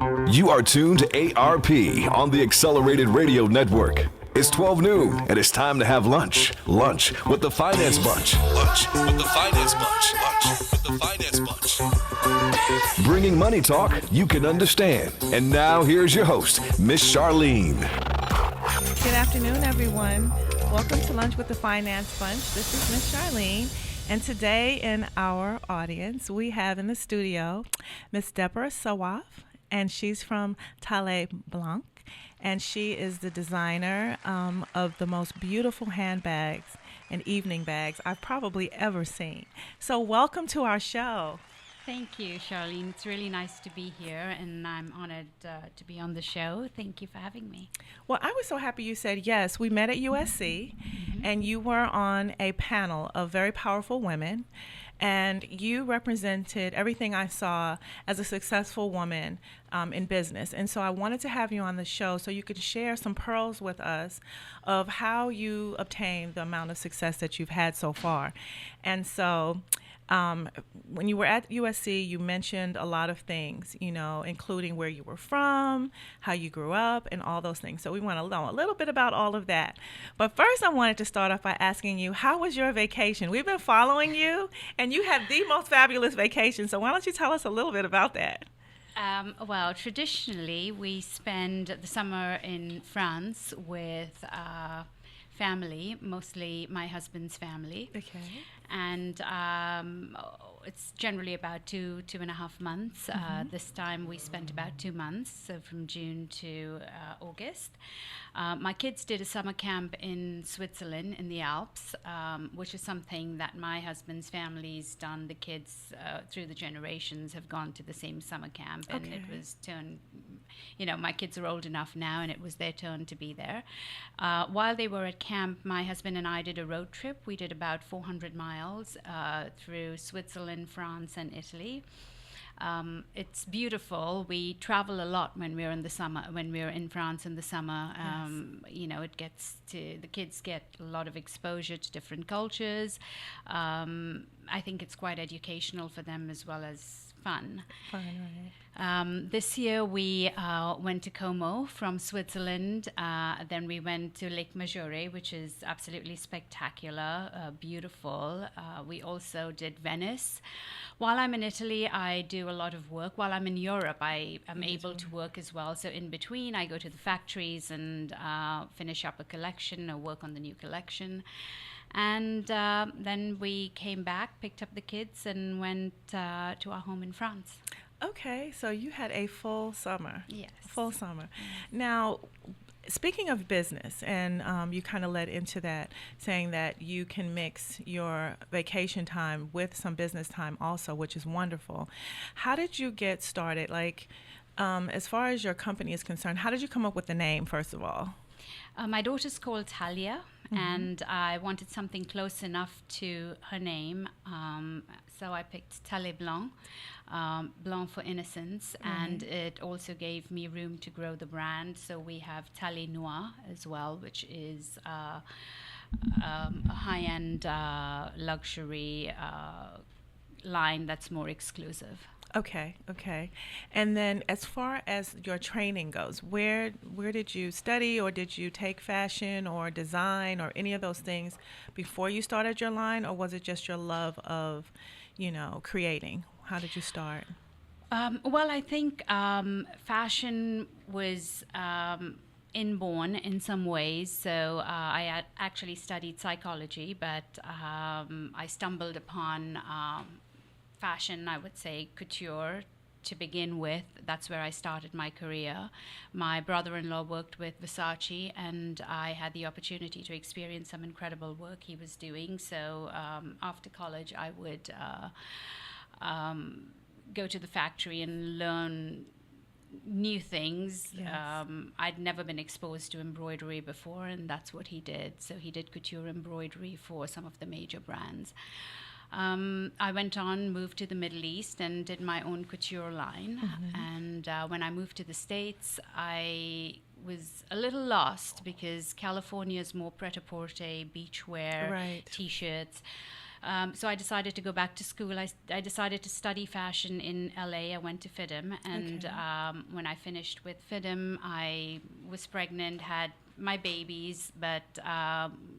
You are tuned to ARP on the Accelerated Radio Network. It's 12 noon, and it's time to have lunch. Lunch with the Finance Bunch. Lunch with the Finance Bunch. Lunch with the Finance Bunch. Bringing money talk you can understand. And now here's your host, Miss Charlene. Good afternoon, everyone. Welcome to Lunch with the Finance Bunch. This is Miss Charlene. And today in our audience, we have in the studio Miss Deborah Sawaf, and she's from Thalē Blanc. And she is the designer of the most beautiful handbags and evening bags I've probably ever seen. So welcome to our show. Thank you, Charlene. It's really nice to be here, and I'm honored to be on the show. Thank you for having me. Well, I was so happy you said yes. We met at USC, and you were on a panel of very powerful women, and you represented everything I saw as a successful woman in business. And so I wanted to have you on the show so you could share some pearls with us of how you obtained the amount of success that you've had so far. And so when you were at USC, you mentioned a lot of things, you know, including where you were from, how you grew up, and all those things. So we want to know a little bit about all of that. But first, I wanted to start off by asking you, how was your vacation? We've been following you, and you had the most fabulous vacation. So why don't you tell us a little bit about that? Well, traditionally, we spend the summer in France with family, mostly my husband's family. Okay. And it's generally about 2.5 months. This time we spent about 2 months, so from June to August. My kids did a summer camp in Switzerland in the Alps, which is something that my husband's family's done. The kids through the generations have gone to the same summer camp, and it was my kids are old enough now, and it was their turn to be there. While they were at camp, my husband and I did a road trip. We did about 400 miles through Switzerland, France, and Italy. It's beautiful. We travel a lot when we're in the summer. When we're in France in the summer, the kids get a lot of exposure to different cultures. I think it's quite educational for them as well as fun. Right. This year we went to Como from Switzerland. Then we went to Lake Maggiore, which is absolutely spectacular, beautiful. We also did Venice. While I'm in Italy, I do a lot of work. While I'm in Europe, I am able to work as well. So in between, I go to the factories and finish up a collection or work on the new collection. And then we came back, picked up the kids, and went to our home in France. Okay, so you had a full summer. Yes. Full summer. Now, speaking of business, and you kind of led into that, saying that you can mix your vacation time with some business time also, which is wonderful. How did you get started? Like, as far as your company is concerned, how did you come up with the name, first of all? My daughter's called Thalia, and I wanted something close enough to her name, so I picked Thalē Blanc, Blanc for innocence, and it also gave me room to grow the brand. So we have Thalē Noir as well, which is a high-end luxury line that's more exclusive. Okay. And then as far as your training goes, where did you study, or did you take fashion or design or any of those things before you started your line, or was it just your love of, creating? How did you start? Well, I think fashion was inborn in some ways. So I had actually studied psychology, but I stumbled upon fashion, I would say couture to begin with. That's where I started my career. My brother-in-law worked with Versace, and I had the opportunity to experience some incredible work he was doing. So after college, I would go to the factory and learn new things. Yes. I'd never been exposed to embroidery before, and that's what he did. So he did couture embroidery for some of the major brands. I went on, moved to the Middle East, and did my own couture line. And when I moved to the States, I was a little lost because California is more pret-a-porter, beachwear, Right. T-shirts. So I decided to go back to school. I decided to study fashion in LA. I went to FIDM, and when I finished with FIDM, I was pregnant, had my babies, but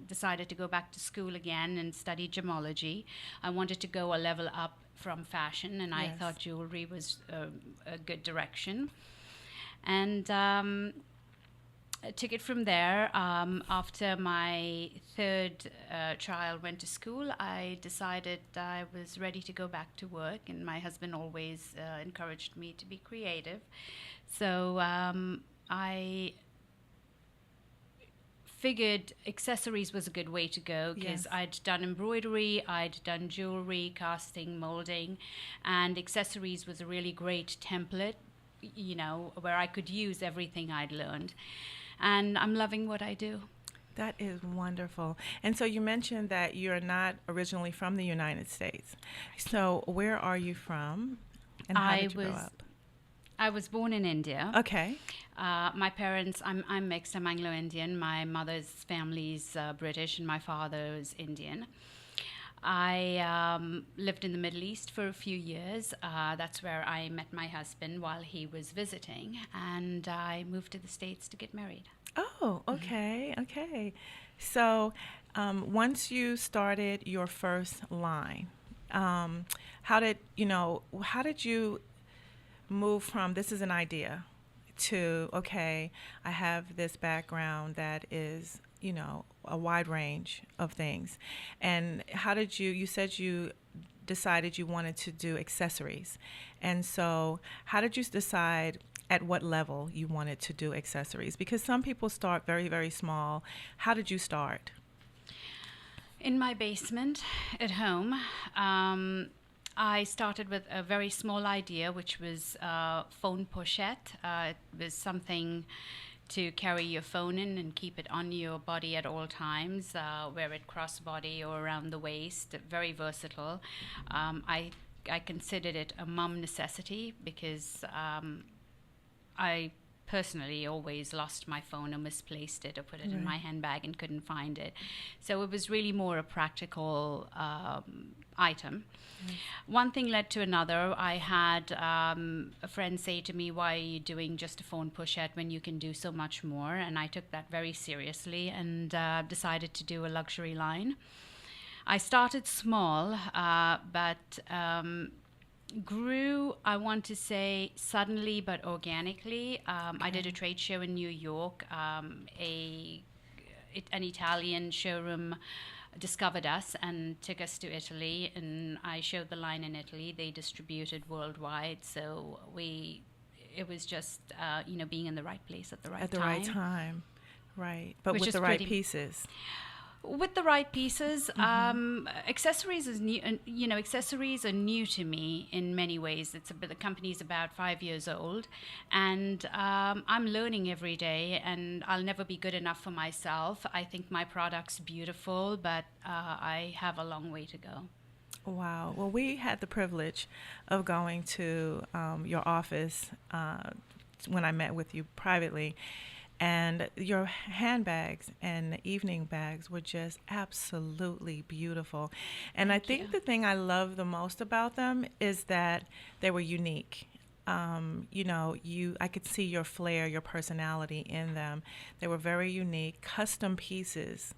decided to go back to school again and study gemology. I wanted to go a level up from fashion, and I thought jewelry was a good direction. And I took it from there. After my third child went to school, I decided I was ready to go back to work, and my husband always encouraged me to be creative. So I figured accessories was a good way to go, because I'd done embroidery, I'd done jewelry, casting, molding, and accessories was a really great template, where I could use everything I'd learned. And I'm loving what I do. That is wonderful. And so you mentioned that you're not originally from the United States. So where are you from, and how did you grow up? I was born in India. Okay. My parents, I'm mixed, I'm Anglo-Indian. My mother's family's British and my father's Indian. I lived in the Middle East for a few years. That's where I met my husband while he was visiting, and I moved to the States to get married. Oh, okay, okay. So once you started your first line, how did you move from this is an idea to, okay, I have this background that is, a wide range of things. And how did you said you decided you wanted to do accessories. And so how did you decide at what level you wanted to do accessories? Because some people start very, very small. How did you start? In my basement at home, I started with a very small idea, which was phone pochette. It was something to carry your phone in and keep it on your body at all times, wear it crossbody or around the waist, very versatile. I considered it a mum necessity because I personally always lost my phone or misplaced it or put it in my handbag and couldn't find it. So it was really more a practical item. One thing led to another. I had a friend say to me, why are you doing just a phone pochette when you can do so much more? And I took that very seriously and decided to do a luxury line. I started small, but grew, I want to say, suddenly but organically. I did a trade show in New York. An Italian showroom discovered us and took us to Italy, and I showed the line in Italy. They distributed worldwide, so it was just being in the right place at the right time. At the right time, right? But Which with is the right pieces. With the right pieces, accessories is new. Accessories are new to me in many ways. The company's about 5 years old, and I'm learning every day. And I'll never be good enough for myself. I think my product's beautiful, but I have a long way to go. Wow. Well, we had the privilege of going to your office when I met with you privately. And your handbags and evening bags were just absolutely beautiful. And I think the thing I love the most about them is that they were unique. I could see your flair, your personality in them. They were very unique, custom pieces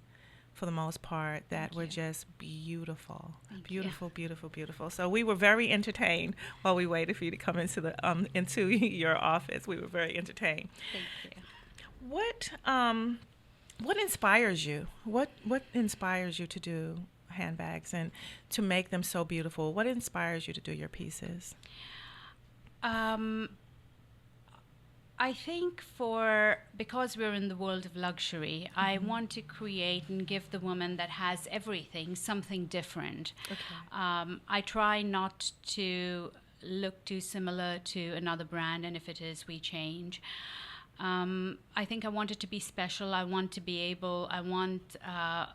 for the most part that were just beautiful. Beautiful, beautiful, beautiful. So we were very entertained while we waited for you to come into your office. We were very entertained. Thank you. What inspires you? What inspires you to do handbags and to make them so beautiful? What inspires you to do your pieces? I think because we're in the world of luxury, I want to create and give the woman that has everything something different. Okay. I try not to look too similar to another brand, and if it is, we change. I think I want it to be special. I want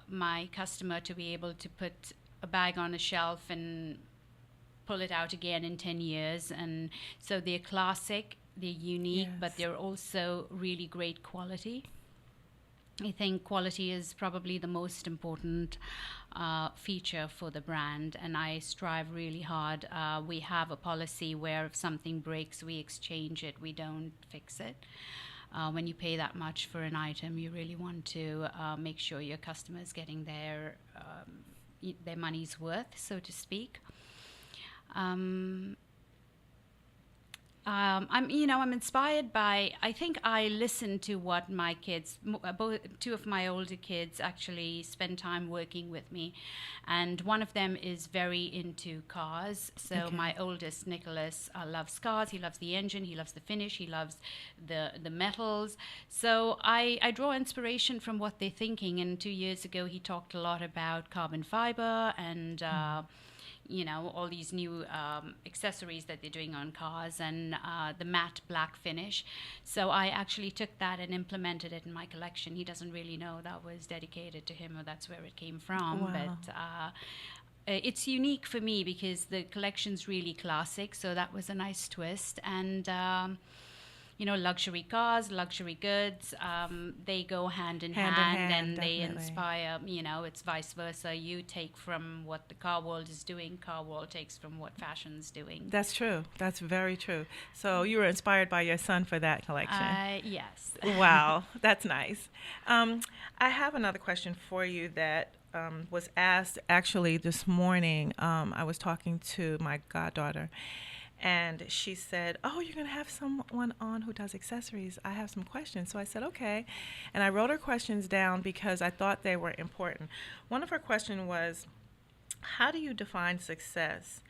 my customer to be able to put a bag on a shelf and pull it out again in 10 years. And so they're classic, they're unique, but they're also really great quality. I think quality is probably the most important feature for the brand, and I strive really hard. We have a policy where if something breaks, we exchange it, we don't fix it. When you pay that much for an item, you really want to make sure your customer is getting their money's worth, so to speak. I'm inspired by, I think I listen to what my kids, two of my older kids actually spend time working with me. And one of them is very into cars. So Okay. my oldest, Nicholas, loves cars. He loves the engine. He loves the finish. He loves the metals. So I draw inspiration from what they're thinking. And 2 years ago, he talked a lot about carbon fiber and all these new accessories that they're doing on cars and the matte black finish. So I actually took that and implemented it in my collection. He doesn't really know that was dedicated to him or that's where it came from. Wow. But it's unique for me because the collection's really classic. So that was a nice twist. And luxury cars, luxury goods, they go hand in hand, and they definitely. inspire, it's vice versa. You take from what the car world is doing, car world takes from what fashion's doing. That's true. That's very true. So you were inspired by your son for that collection. Yes. Wow, that's nice. I have another question for you that was asked actually this morning. I was talking to my goddaughter, and she said, "Oh, you're going to have someone on who does accessories. I have some questions." So I said, "Okay." And I wrote her questions down because I thought they were important. One of her questions was, how do you define success?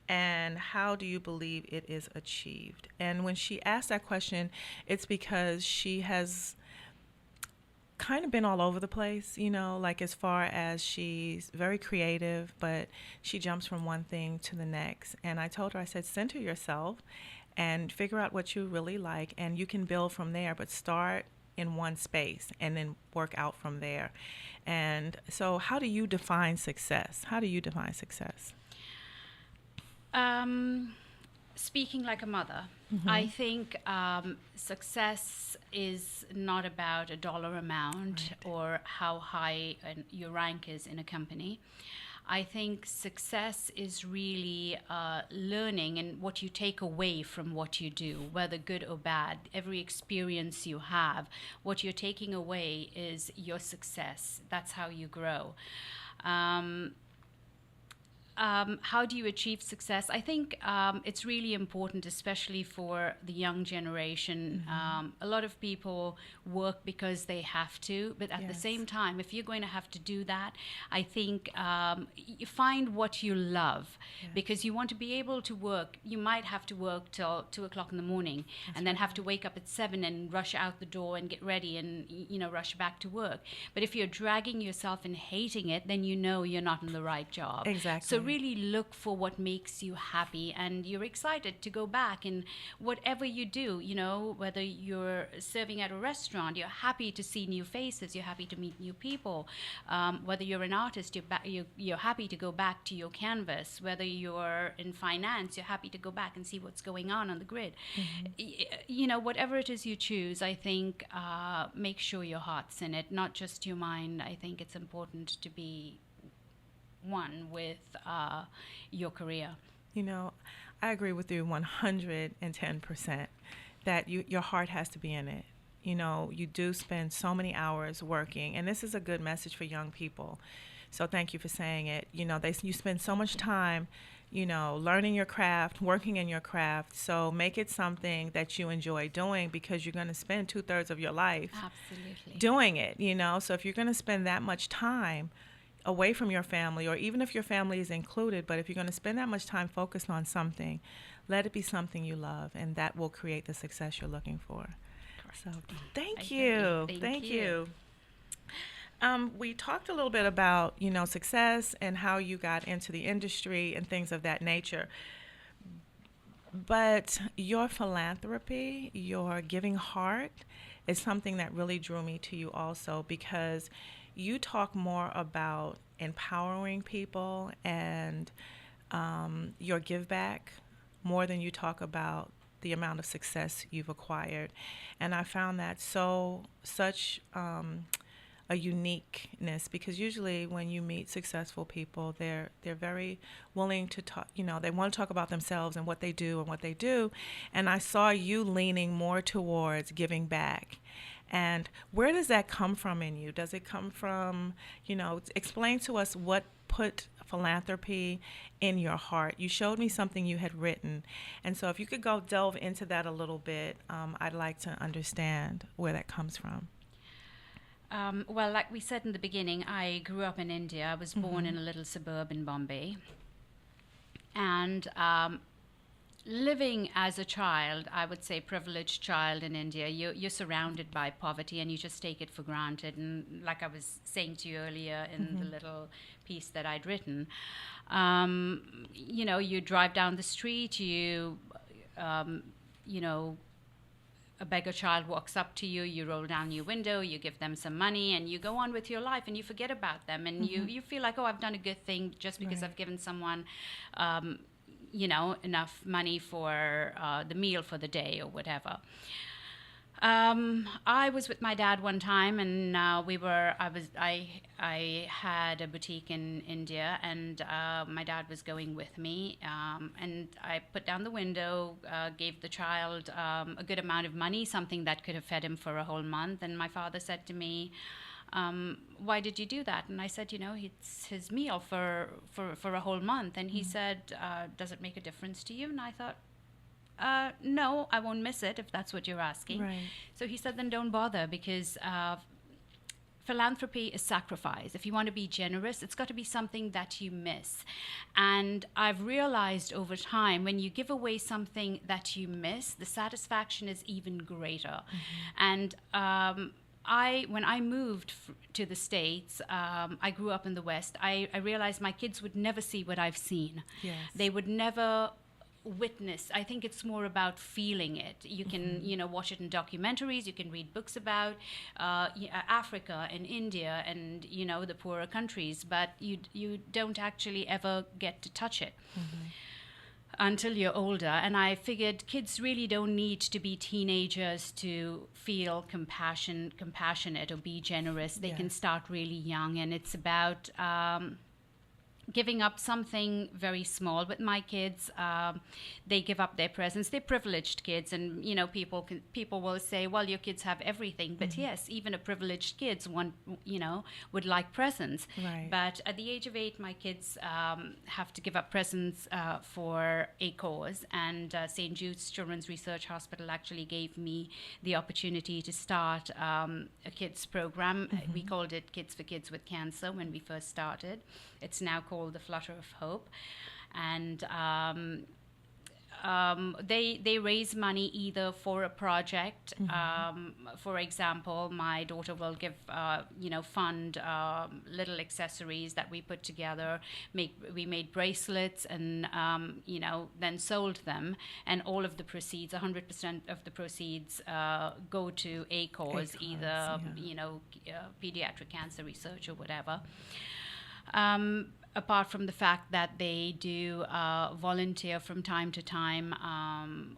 And how do you believe it is achieved? And when she asked that question, it's because she has kind of been all over the place, like as far as she's very creative, but she jumps from one thing to the next. And I told her, I said, center yourself and figure out what you really like, and you can build from there, but start in one space and then work out from there. And so how do you define success? How do you define success? Speaking like a mother, I think success is not about a dollar amount or how high your rank is in a company. I think success is really learning and what you take away from what you do, whether good or bad. Every experience you have, what you're taking away is your success. That's how you grow. How do you achieve success? I think it's really important, especially for the young generation. A lot of people work because they have to, but at the same time, if you're going to have to do that, I think you find what you love, because you want to be able to work. You might have to work till 2 o'clock in the morning, and then have to wake up at 7 and rush out the door and get ready and rush back to work. But if you're dragging yourself and hating it, then you're not in the right job. Exactly. So really look for what makes you happy, and you're excited to go back. And whatever you do, whether you're serving at a restaurant, you're happy to see new faces, you're happy to meet new people. Whether you're an artist, you're happy to go back to your canvas. Whether you're in finance, you're happy to go back and see what's going on the grid. Whatever it is you choose, I think make sure your heart's in it, not just your mind. I think it's important to be one with your career. I agree with you 110% that your heart has to be in it. You do spend so many hours working, and this is a good message for young people. So thank you for saying it. You spend so much time, learning your craft, working in your craft. So make it something that you enjoy doing, because you're going to spend 2/3 of your life Absolutely doing it. So if you're going to spend that much time away from your family, or even if your family is included, but if you're going to spend that much time focused on something, let it be something you love, and that will create the success you're looking for. Correct. So thank you. Thank you. We talked a little bit about, success and how you got into the industry and things of that nature. But your philanthropy, your giving heart, is something that really drew me to you also, because you talk more about empowering people and your give back more than you talk about the amount of success you've acquired. And I found that such a uniqueness, because usually when you meet successful people, they're very willing to talk. They want to talk about themselves and what they do. And I saw you leaning more towards giving back. And where does that come from in you? Does it come from, explain to us what put philanthropy in your heart? You showed me something you had written. And so if you could go delve into that a little bit, I'd like to understand where that comes from. Well, like we said in the beginning, I grew up in India. I was born in a little suburb in Bombay. And living as a child, I would say privileged child in India, you're surrounded by poverty and you just take it for granted. And like I was saying to you earlier in the little piece that I'd written, you drive down the street, a beggar child walks up to you, you roll down your window, you give them some money, and you go on with your life, and you forget about them, and you feel like, oh, I've done a good thing just because I've given someone, enough money for the meal for the day or whatever. I was with my dad one time, and I had a boutique in India, and my dad was going with me, and I put down the window, gave the child a good amount of money, something that could have fed him for a whole month, and my father said to me, why did you do that? And I said, it's his meal for a whole month. And he said, does it make a difference to you? And I thought, no, I won't miss it if that's what you're asking. Right. So he said, then don't bother, because philanthropy is sacrifice. If you want to be generous, it's got to be something that you miss. And I've realized over time, when you give away something that you miss, the satisfaction is even greater. And when I moved to the States, I grew up in the West, I realized my kids would never see what I've seen. Yes. They would never witness. I think it's more about feeling it. You can, watch it in documentaries, you can read books about Africa and India and, the poorer countries, but you don't actually ever get to touch it. Until you're older. And I figured kids really don't need to be teenagers to feel compassionate or be generous. They can start really young, and it's about giving up something very small. With my kids, they give up their presents. They're privileged kids, and people will say, well, your kids have everything. But yes, even a privileged kids would like presents. Right. But at the age of 8, my kids have to give up presents for a cause. And St. Jude's Children's Research Hospital actually gave me the opportunity to start a kids program. We called it Kids for Kids with Cancer when we first started. It's now called the Flutter of Hope, and they raise money either for a project. For example, my daughter will give fund little accessories that we put together. We made bracelets and then sold them, and all of the proceeds, 100% of the proceeds, go to a cause, either pediatric cancer research or whatever. Apart from the fact that they do volunteer from time to time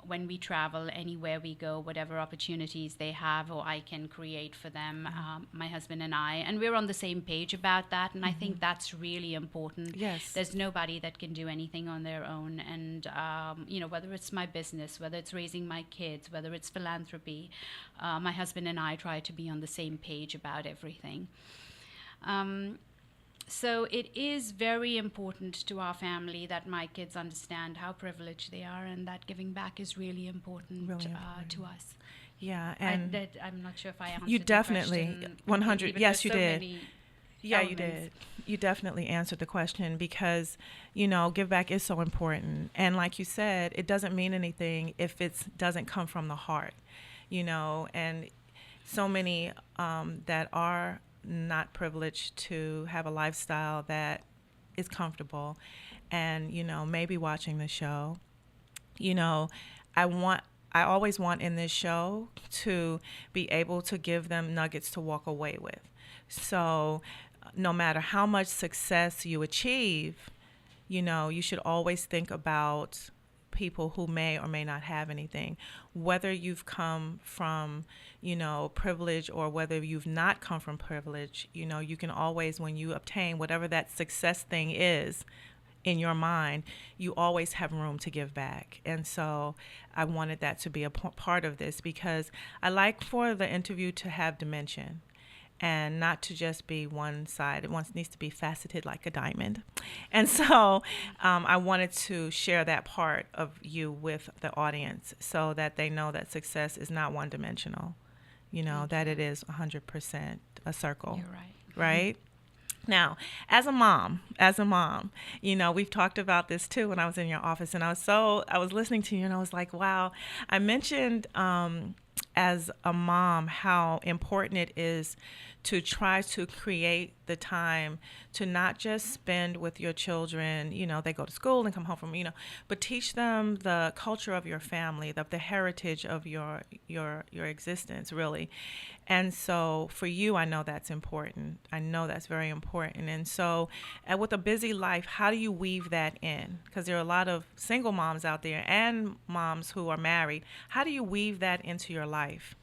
when we travel, anywhere we go, whatever opportunities they have or I can create for them, my husband and I. And we're on the same page about that, and I think that's really important. Yes. There's nobody that can do anything on their own. And, whether it's my business, whether it's raising my kids, whether it's philanthropy, my husband and I try to be on the same page about everything. So it is very important to our family that my kids understand how privileged they are, and that giving back is really important, to us. Yeah, and I'm not sure if I answered you definitely, the question 100. Yes, you did. Yeah, elements. you did. You definitely answered the question, because give back is so important, and like you said, it doesn't mean anything if it doesn't come from the heart, and so many that are not privileged to have a lifestyle that is comfortable, and maybe watching the show, I always want in this show to be able to give them nuggets to walk away with. So no matter how much success you achieve, you should always think about people who may or may not have anything, whether you've come from, privilege, or whether you've not come from privilege. You can always, when you obtain whatever that success thing is in your mind, you always have room to give back. And so I wanted that to be a part of this, because I like for the interview to have dimension and not to just be one side. It needs to be faceted like a diamond. And so I wanted to share that part of you with the audience, so that they know that success is not one-dimensional, that it is 100% a circle. You're right. Right? Now, as a mom, we've talked about this too when I was in your office, and I was listening to you, and I was like, wow. I mentioned as a mom how important it is to try to create the time to not just spend with your children, they go to school and come home from, but teach them the culture of your family, the heritage of your existence, really. And so for you, I know that's important. I know that's very important. And so with a busy life, how do you weave that in? Because there are a lot of single moms out there and moms who are married. How do you weave that into your life?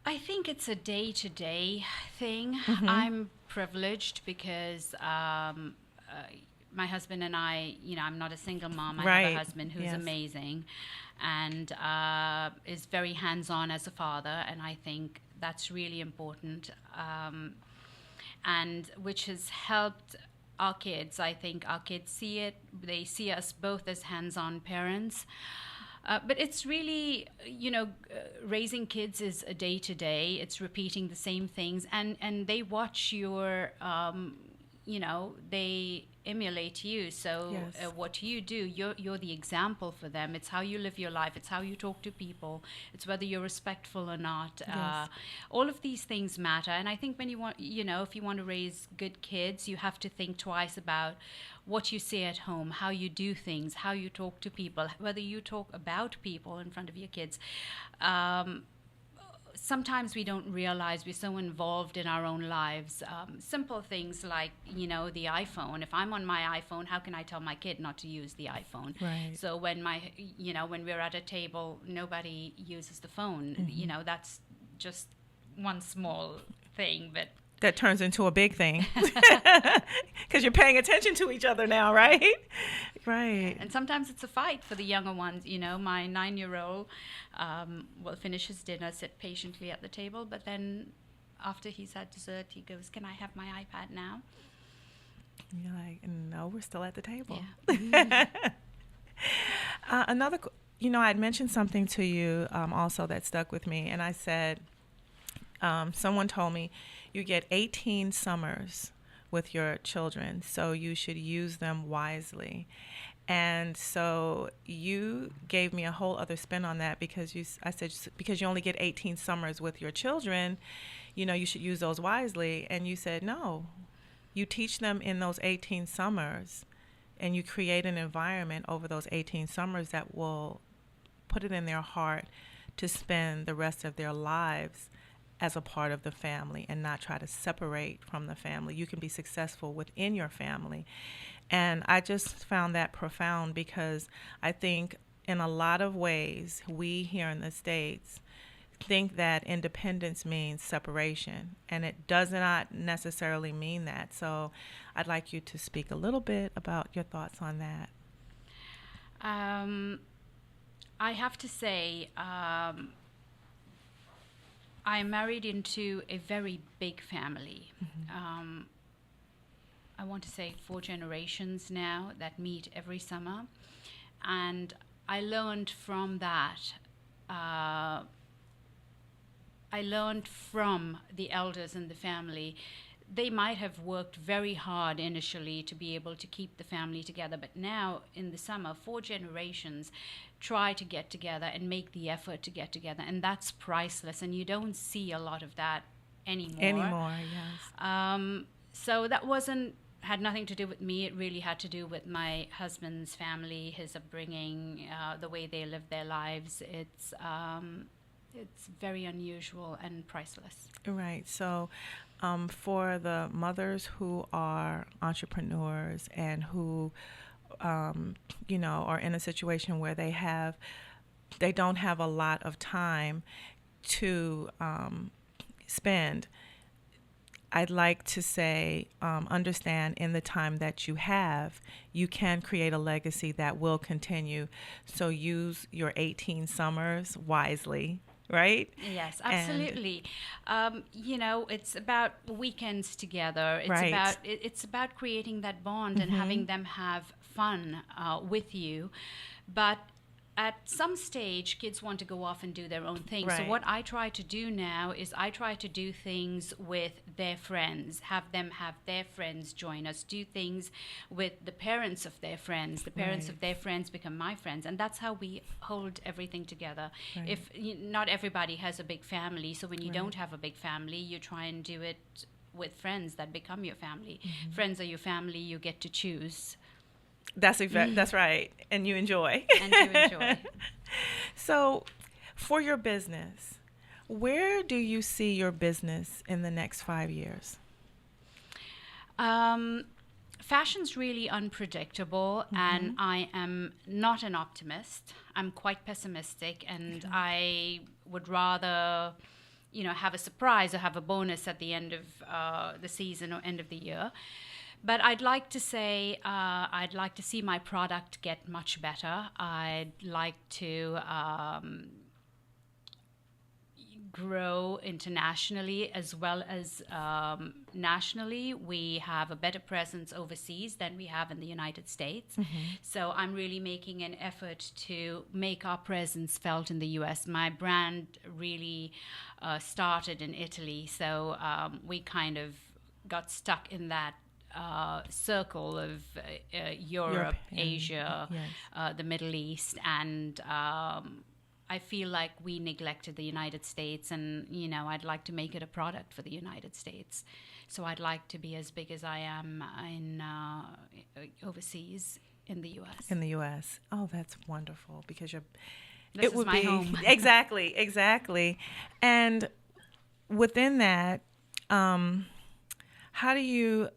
I think it's a day-to-day thing. Mm-hmm. I'm privileged because my husband and I, I'm not a single mom. I have a husband who's amazing and is very hands-on as a father, and I think that's really important, and which has helped our kids. I think our kids see it. They see us both as hands-on parents. But it's really, raising kids is a day-to-day. It's repeating the same things. And they watch your, they emulate you. So yes. What you do, you're the example for them. It's how you live your life. It's how you talk to people. It's whether you're respectful or not. Yes. All of these things matter. And I think when you want, if you want to raise good kids, you have to think twice about what you say at home, how you do things, how you talk to people, whether you talk about people in front of your kids. Sometimes we don't realize we're so involved in our own lives. Simple things like, the iPhone. If I'm on my iPhone, how can I tell my kid not to use the iPhone? Right. So when when we're at a table, nobody uses the phone. Mm-hmm. That's just one small thing, but that turns into a big thing because you're paying attention to each other now, right? Right. And sometimes it's a fight for the younger ones. My 9-year-old will finish his dinner, sit patiently at the table, but then after he's had dessert, he goes, "Can I have my iPad now?" And you're like, "No, we're still at the table." Yeah. Another, I'd mentioned something to you also that stuck with me, and I said, someone told me, you get 18 summers with your children, so you should use them wisely. And so you gave me a whole other spin on that, because I said, because you only get 18 summers with your children, you should use those wisely. And you said, no, you teach them in those 18 summers, and you create an environment over those 18 summers that will put it in their heart to spend the rest of their lives as a part of the family and not try to separate from the family. You can be successful within your family. And I just found that profound, because I think in a lot of ways, we here in the States think that independence means separation, and it does not necessarily mean that. So I'd like you to speak a little bit about your thoughts on that. I have to say, I'm married into a very big family. Mm-hmm. I want to say 4 generations now that meet every summer. And I learned from that. I learned from the elders in the family. They might have worked very hard initially to be able to keep the family together, but now in the summer, 4 generations try to get together and make the effort to get together, and that's priceless, and you don't see a lot of that anymore. Yes. So that had nothing to do with me. It really had to do with my husband's family, his upbringing, the way they live their lives. It's very unusual and priceless. Right. So for the mothers who are entrepreneurs and who are in a situation where they don't have a lot of time to spend, I'd like to say, understand in the time that you have, you can create a legacy that will continue. So use your 18 summers wisely, right? Yes, absolutely. It's about weekends together. It's Right. it's about creating that bond and having them have fun with you. But at some stage, kids want to go off and do their own thing. So Right. what I try to do now is I try to do things with their friends, have them have their friends join us, do things with the parents of their friends. The parents Right. of their friends become my friends, and that's how we hold everything together. Right. If not everybody has a big family, so when you Right. don't have a big family, you try and do it with friends that become your family. Friends are your family, you get to choose. That's right, and you enjoy. And you enjoy. So, for your business, where do you see your business in the next 5 years? Fashion's really unpredictable, and I am not an optimist. I'm quite pessimistic, and I would rather, have a surprise or have a bonus at the end of the season or end of the year. But I'd like to say I'd like to see my product get much better. I'd like to grow internationally as well as nationally. We have a better presence overseas than we have in the United States. So I'm really making an effort to make our presence felt in the US. My brand really started in Italy, so we kind of got stuck in that circle of Europe, and- Asia, yes. the Middle East, and I feel like we neglected the United States, and I'd like to make it a product for the United States. So I'd like to be as big as I am in overseas in the U.S. In the U.S. Oh, that's wonderful because This is my home. Exactly. And within that, how do you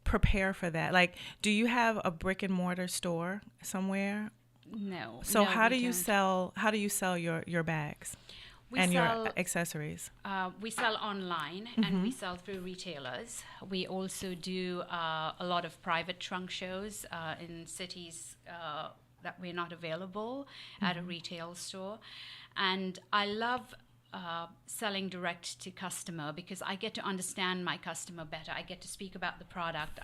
prepare for that? Like, do you have a brick and mortar store somewhere? No. So no, how we do you don't. sell your bags We and sell, your accessories? we sell online and we sell through retailers. We also do a lot of private trunk shows in cities that we're not available at a retail store. And I love selling direct to customer because I get to understand my customer better. I get to speak about the product.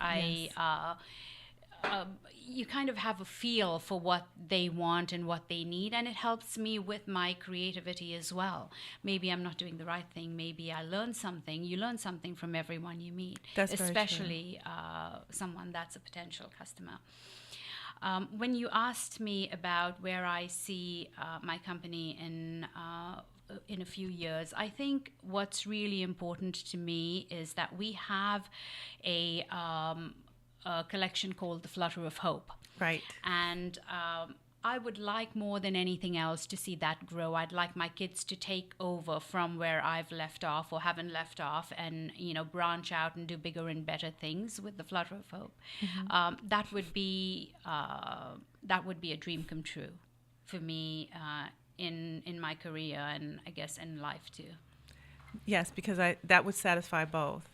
You kind of have a feel for what they want and what they need, and it helps me with my creativity as well. Maybe I'm not doing the right thing. Maybe I learn something. You learn something from everyone you meet, That's very true. especially someone that's a potential customer. When you asked me about where I see my company in a few years, I think what's really important to me is that we have a collection called The Flutter of Hope. Right. And I would like more than anything else to see that grow. I'd like my kids to take over from where I've left off or haven't left off and, branch out and do bigger and better things with The Flutter of Hope. That would be a dream come true for me in my career and I guess in life too. Yes, because that would satisfy both.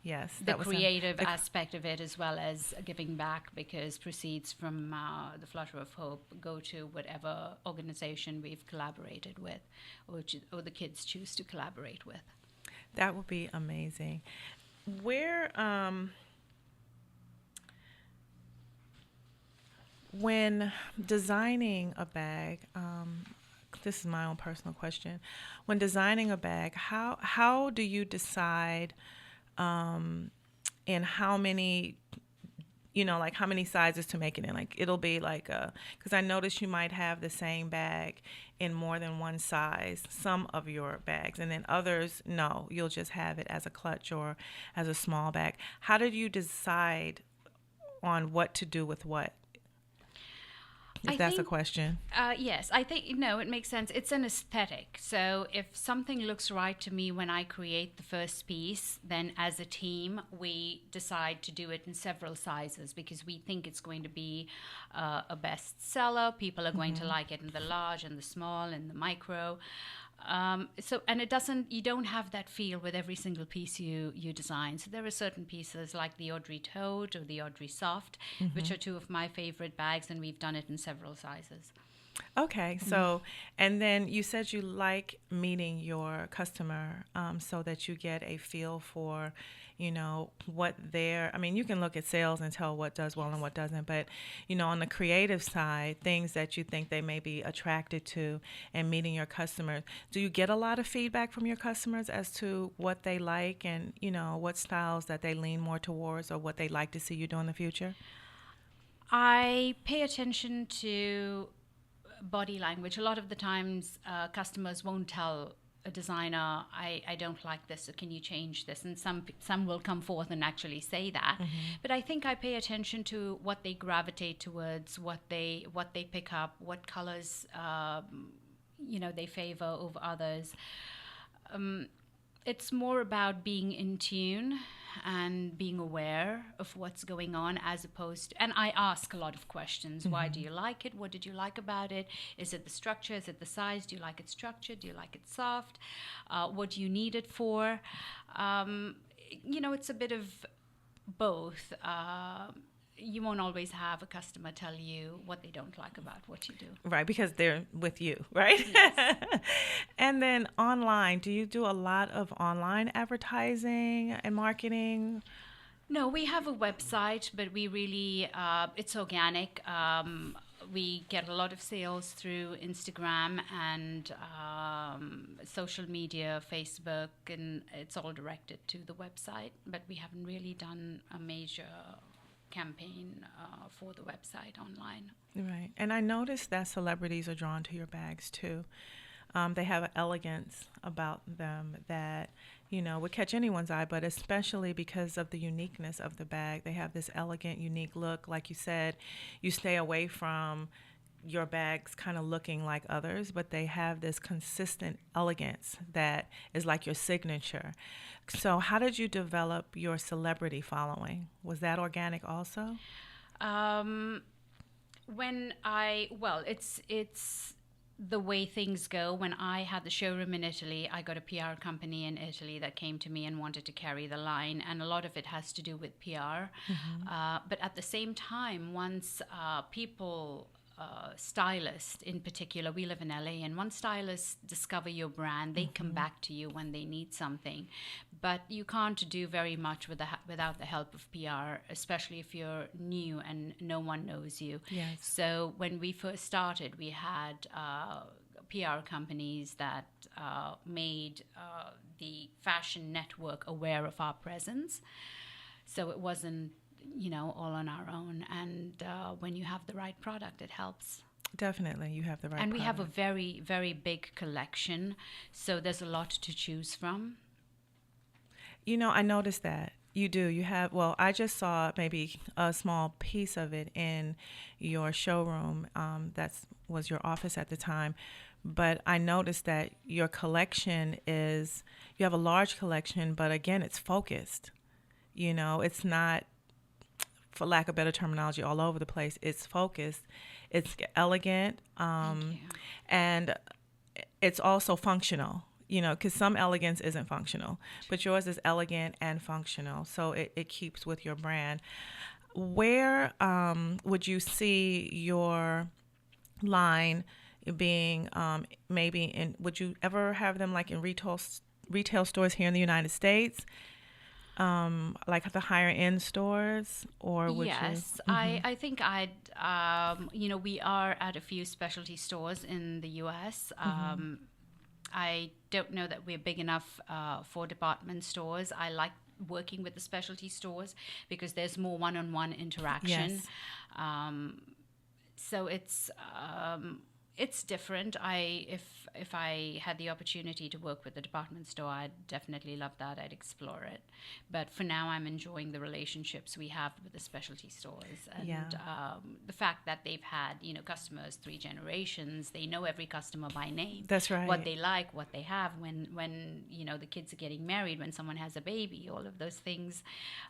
Yes. That was creative aspect of it as well as giving back, because proceeds from the Flutter of Hope go to whatever organization we've collaborated with or the kids choose to collaborate with. That would be amazing. Where when designing a bag, this is my own personal question. When designing a bag, how do you decide in how many, like how many sizes to make it in? Like it'll be like because I noticed you might have the same bag in more than one size, some of your bags, and then others, no, you'll just have it as a clutch or as a small bag. How did you decide on what to do with what? if that's a question. Yes, I think, no, it makes sense. It's an aesthetic. So if something looks right to me when I create the first piece, then as a team, we decide to do it in several sizes because we think it's going to be a bestseller. People are going to like it in the large and the small and the micro. And you don't have that feel with every single piece you design. So there are certain pieces like the Audrey Tote or the Audrey Soft, which are two of my favorite bags, and we've done it in several sizes. Okay, so, and then you said you like meeting your customer so that you get a feel for, what I mean, you can look at sales and tell what does well and what doesn't, but, on the creative side, things that you think they may be attracted to and meeting your customers. Do you get a lot of feedback from your customers as to what they like and, what styles that they lean more towards or what they'd like to see you do in the future? I pay attention to body language. A lot of the times customers won't tell a designer, I don't like this, so can you change this? And some will come forth and actually say that. But I think I pay attention to what they gravitate towards, what they pick up, what colors they favor over others. It's more about being in tune and being aware of what's going on as opposed to, and I ask a lot of questions. Why do you like it? What did you like about it? Is it the structure? Is it the size? Do you like it structured? Do you like it soft? What do you need it for? It's a bit of both. You won't always have a customer tell you what they don't like about what you do. Right, because they're with you, right? Yes. And then online, do you do a lot of online advertising and marketing? No, we have a website, but we really, it's organic. We get a lot of sales through Instagram and social media, Facebook, and it's all directed to the website. But we haven't really done a major campaign for the website online. Right. And I noticed that celebrities are drawn to your bags too. They have an elegance about them that, would catch anyone's eye, but especially because of the uniqueness of the bag. They have this elegant, unique look. Like you said, you stay away from your bags kind of looking like others, but they have this consistent elegance that is like your signature. So how did you develop your celebrity following? Was that organic also? It's the way things go. When I had the showroom in Italy, I got a PR company in Italy that came to me and wanted to carry the line, and a lot of it has to do with PR. But at the same time, once people stylists in particular, we live in LA, and once stylists discover your brand, they come back to you when they need something. But you can't do very much without the help of PR, especially if you're new and no one knows you. Yes. So when we first started, we had PR companies that made the fashion network aware of our presence. So it wasn't all on our own. And when you have the right product, it helps. Definitely, you have the right And product. we have a very, very big collection, so there's a lot to choose from. I noticed that. You do. You have, I just saw maybe a small piece of it in your showroom. That was your office at the time. But I noticed that your collection you have a large collection, but again, it's focused. It's not, for lack of better terminology, all over the place. It's focused. It's elegant. And it's also functional. Because some elegance isn't functional, but yours is elegant and functional, so it keeps with your brand. Where would you see your line being maybe in? Would you ever have them like in retail stores here in the United States, like the higher end stores, or would you? Yes, I think we are at a few specialty stores in the U.S. I don't know that we're big enough for department stores. I like working with the specialty stores because there's more one-on-one interaction. Yes. So it's It's different. If I had the opportunity to work with a department store, I'd definitely love that. I'd explore it. But for now, I'm enjoying the relationships we have with the specialty stores, and the fact that they've had customers 3 generations. They know every customer by name. That's right. What they like, what they have. When the kids are getting married, when someone has a baby, all of those things.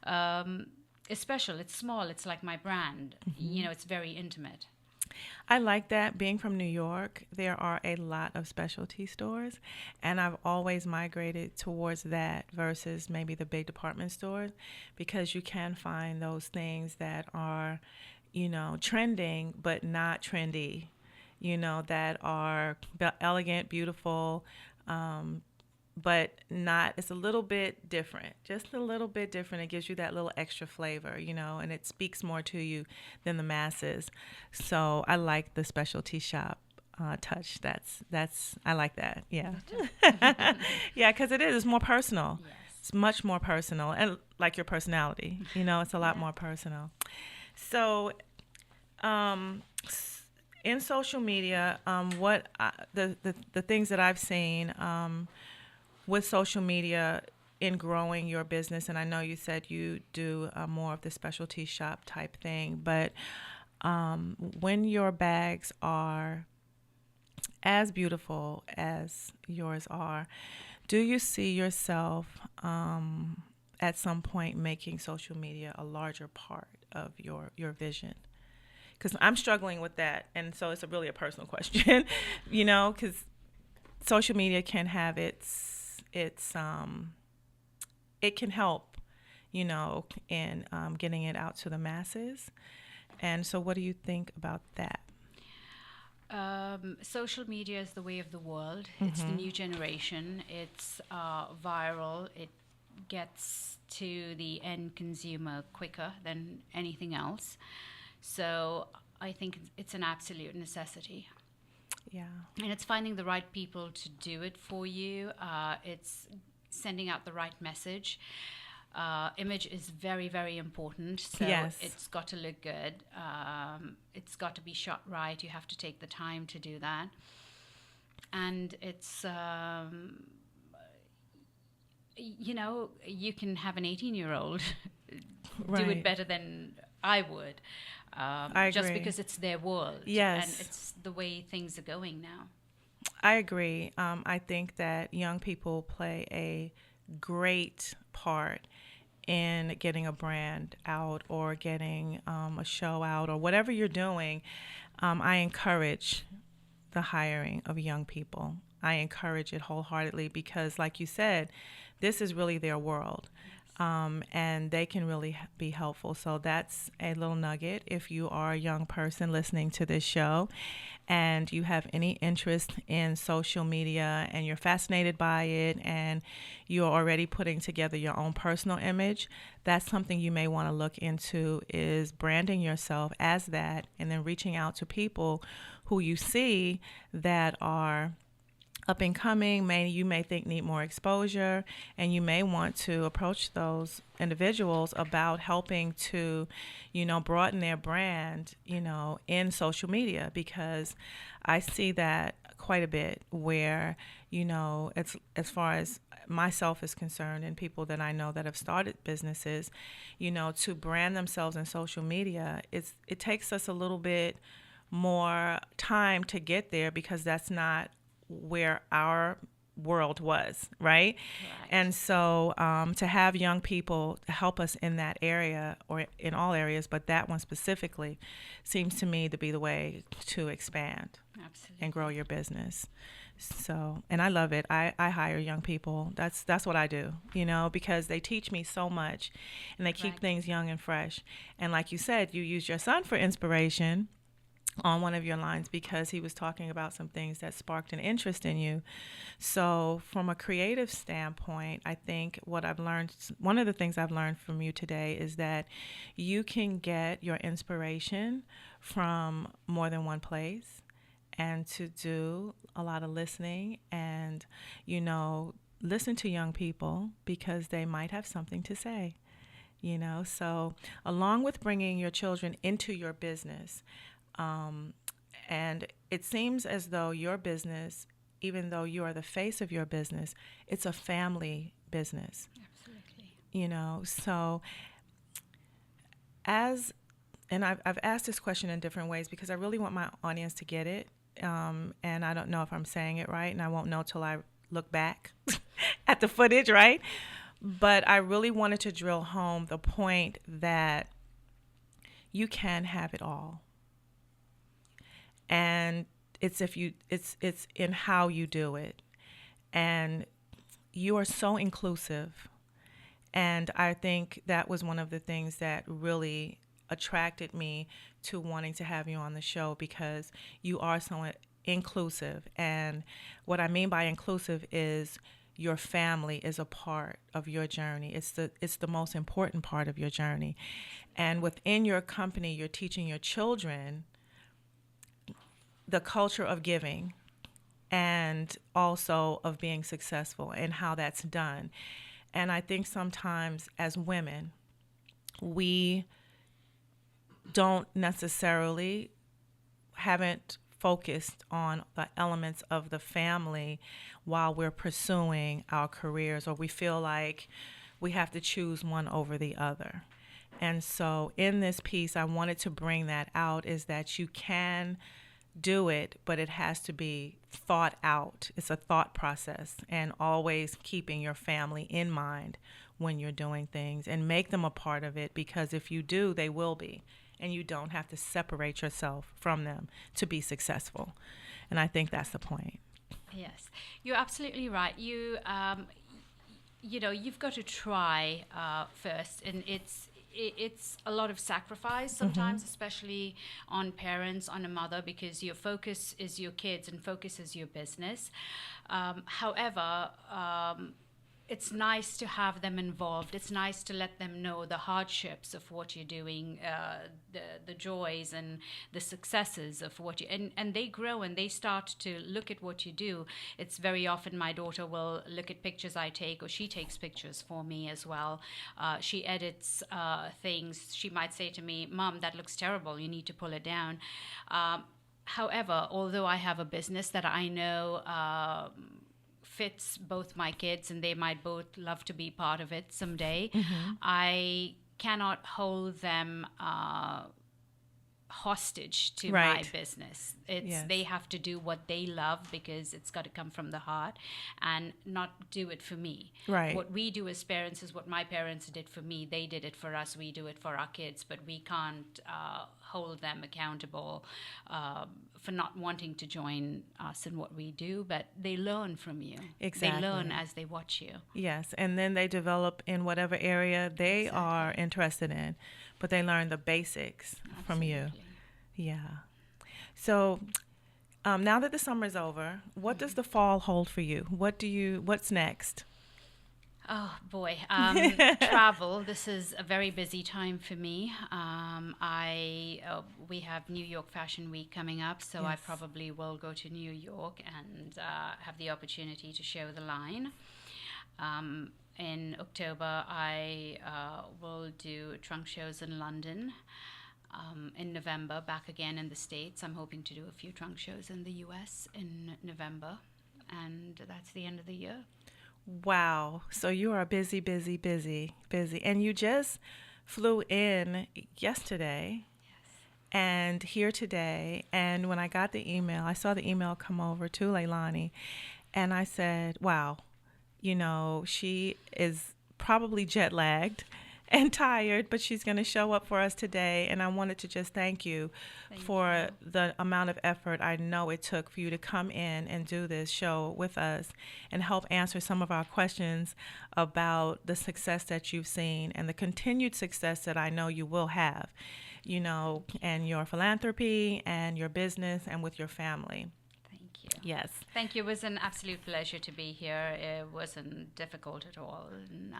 It's special. It's small. It's like my brand. It's very intimate. I like that. Being from New York, there are a lot of specialty stores, and I've always migrated towards that versus maybe the big department stores, because you can find those things that are, trending but not trendy, that are elegant, beautiful, but not, it's a little bit different, just a little bit different. It gives you that little extra flavor, and it speaks more to you than the masses. So I like the specialty shop touch. I like that. Yeah. Yeah, because it's more personal. Yes. It's much more personal, and like your personality, it's a lot more personal. So, in social media, what the things that I've seen, with social media in growing your business, and I know you said you do more of the specialty shop type thing, but when your bags are as beautiful as yours are, do you see yourself at some point making social media a larger part of your vision? Because I'm struggling with that, and so it's really a personal question, because social media can have it can help, in getting it out to the masses. And so what do you think about that? Social media is the way of the world. It's the new generation. It's viral. It gets to the end consumer quicker than anything else. So I think it's an absolute necessity. Yeah. And it's finding the right people to do it for you. It's sending out the right message. Image is very, very important. So yes. It's got to look good. It's got to be shot right. You have to take the time to do that. And it's, you can have an 18-year-old do it better than I would. I agree. Just because it's their world. Yes. And it's the way things are going now. I agree. I think that young people play a great part in getting a brand out or getting a show out or whatever you're doing. I encourage the hiring of young people. I encourage it wholeheartedly because, like you said, this is really their world. And they can really be helpful. So that's a little nugget. If you are a young person listening to this show and you have any interest in social media and you're fascinated by it and you're already putting together your own personal image, that's something you may want to look into, is branding yourself as that and then reaching out to people who you see that are up and coming, you may think need more exposure, and you may want to approach those individuals about helping to, broaden their brand, in social media, because I see that quite a bit where, it's, as far as myself is concerned and people that I know that have started businesses, to brand themselves in social media, it takes us a little bit more time to get there because that's not where our world was, right? And so to have young people help us in that area or in all areas, but that one specifically seems to me to be the way to expand. Absolutely. And grow your business. So, and I love it. I hire young people. That's what I do, because they teach me so much and they keep things young and fresh. And like you said, you use your son for inspiration on one of your lines because he was talking about some things that sparked an interest in you. So from a creative standpoint, I think one of the things I've learned from you today is that you can get your inspiration from more than one place, and to do a lot of listening and, listen to young people because they might have something to say, So along with bringing your children into your business, And it seems as though your business, even though you are the face of your business, it's a family business. Absolutely. You know, so and I've asked this question in different ways because I really want my audience to get it. And I don't know if I'm saying it right, and I won't know till I look back at the footage, right? But I really wanted to drill home the point that you can have it all. And it's in how you do it. And you are so inclusive. And I think that was one of the things that really attracted me to wanting to have you on the show, because you are so inclusive. And what I mean by inclusive is your family is a part of your journey. It's the most important part of your journey. And within your company, you're teaching your children the culture of giving and also of being successful and how that's done. And I think sometimes as women, we don't necessarily haven't focused on the elements of the family while we're pursuing our careers, or we feel like we have to choose one over the other. And so in this piece, I wanted to bring that out, is that you can do it, but it has to be thought out. It's a thought process, and always keeping your family in mind when you're doing things, and make them a part of it, because if you do, they will be, and you don't have to separate yourself from them to be successful. And I think that's the point. Yes, you're absolutely right. You know, you've got to try first, and it's a lot of sacrifice sometimes, especially on parents, on a mother, because your focus is your kids and focus is your business. However, it's nice to have them involved. It's nice to let them know the hardships of what you're doing, the joys and the successes of what you, and they grow and they start to look at what you do. It's very often my daughter will look at pictures I take, or she takes pictures for me as well. She edits things. She might say to me, "Mom, that looks terrible. You need to pull it down." However, although I have a business that I know fits both my kids and they might both love to be part of it someday, I cannot hold them hostage to my business. They have to do what they love, because it's got to come from the heart, and not do it for me. Right. What we do as parents is what my parents did for me. They did it for us. We do it for our kids, but we can't hold them accountable for not wanting to join us in what we do. But they learn from you. Exactly. They learn as they watch you. Yes, and then they develop in whatever area they are interested in, but they learn the basics from you. Yeah. So now that the summer's over, what does the fall hold for you? What's next? Oh boy, travel. This is a very busy time for me. We have New York Fashion Week coming up, so I probably will go to New York and have the opportunity to show the line. In October, I will do trunk shows in London. In November, back again in the States. I'm hoping to do a few trunk shows in the US in November, and that's the end of the year. Wow. So you are busy. And you just flew in yesterday and here today. And when I got the email, I saw the email come over to Leilani, and I said, wow, she is probably jet lagged and tired, but she's going to show up for us today. And I wanted to just thank you for the amount of effort I know it took for you to come in and do this show with us and help answer some of our questions about the success that you've seen and the continued success that I know you will have, and your philanthropy and your business and with your family. Thank you. Yes. Thank you. It was an absolute pleasure to be here. It wasn't difficult at all. And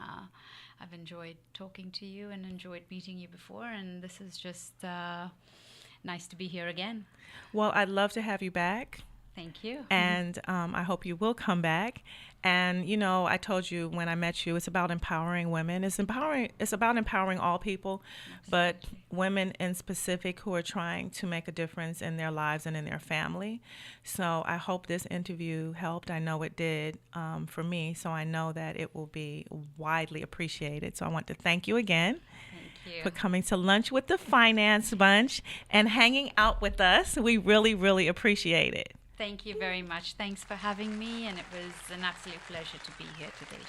I've enjoyed talking to you and enjoyed meeting you before. And this is just nice to be here again. Well, I'd love to have you back. Thank you. And I hope you will come back. And, you know, I told you when I met you, it's about empowering women. It's about empowering all people, but women in specific who are trying to make a difference in their lives and in their family. So I hope this interview helped. I know it did for me, so I know that it will be widely appreciated. So I want to thank you again for coming to Lunch with the Finance Bunch and hanging out with us. We really, really appreciate it. Thank you very much. Thanks for having me, and it was an absolute pleasure to be here today.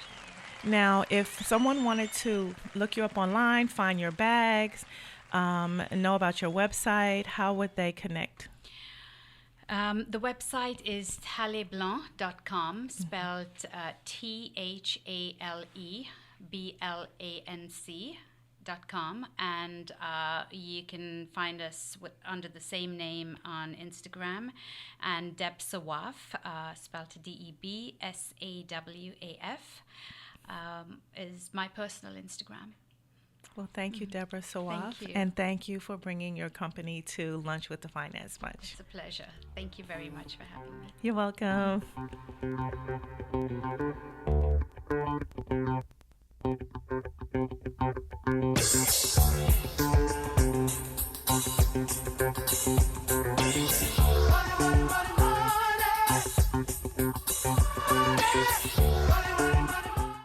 Now, if someone wanted to look you up online, find your bags, know about your website, how would they connect? The website is thaleblanc.com, spelled THALEBLANC.com, and you can find us under the same name on Instagram, and Deb Sawaf, spelled DEBSAWAF, is my personal Instagram. Well, thank you, Deborah Sawaf, Thank you. and thank you for bringing your company to Lunch with the Finance Bunch. It's a pleasure. Thank you very much for having me. You're welcome.